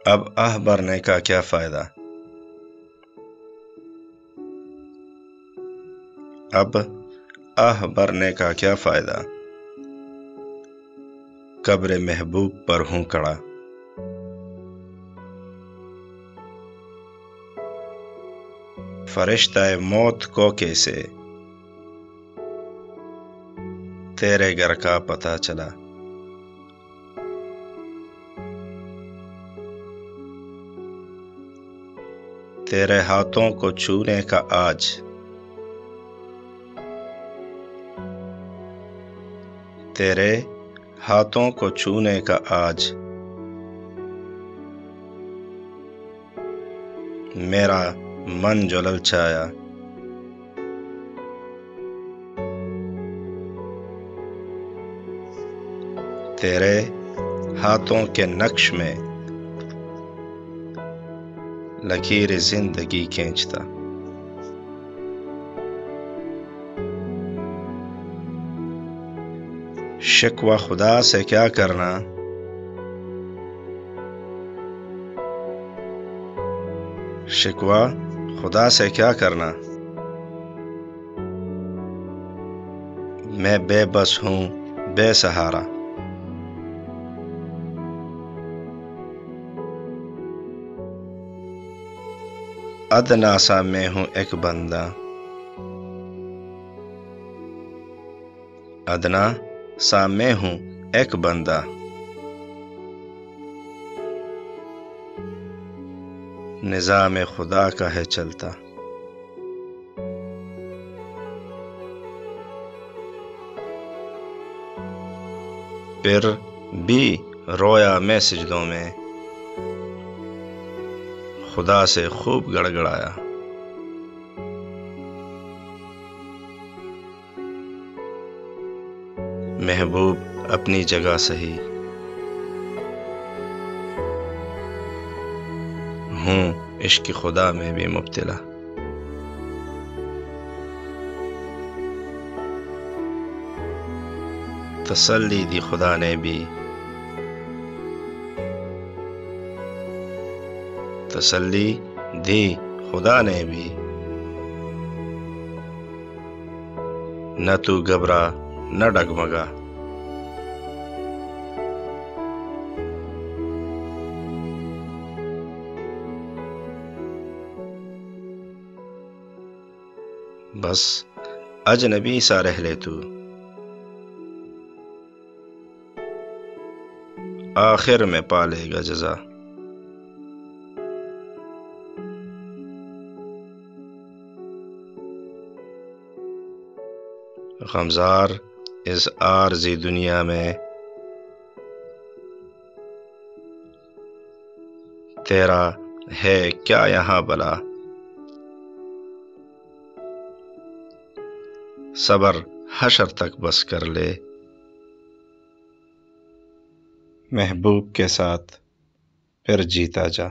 اب آہ بھرنے کا کیا فائدہ؟ اب آہ بھرنے کا کیا فائدہ؟ قبر محبوب پر ہوں کڑا، فرشتہ موت کو کیسے تیرے گھر کا پتہ چلا؟ تیرے ہاتھوں کو چھونے کا آج تیرے ہاتھوں کو چھونے کا آج میرا من جو للچایا، تیرے ہاتھوں کے نقش میں لکیر زندگی کھینچتا، شکوہ خدا سے کیا کرنا، شکوہ خدا سے کیا کرنا، میں بے بس ہوں بے سہارا، ادنا سا میں ہوں ایک بندہ، ادنا سا میں ہوں ایک بندہ، نظام خدا کا ہے چلتا، پھر بھی رویا میں سجدوں میں، خدا سے خوب گڑگڑایا، محبوب اپنی جگہ صحیح، ہوں عشق خدا میں بھی مبتلا، تسلی دی خدا نے بھی، تسلی دی خدا نے بھی، نہ تو گھبرا نہ ڈگمگا، بس اجنبی سا رہ لے تو، آخر میں پالے گا جزا، غمزار اس عارضی دنیا میں، تیرا ہے کیا یہاں بلا، صبر حشر تک بس کر لے، محبوب کے ساتھ پھر جیتا جا۔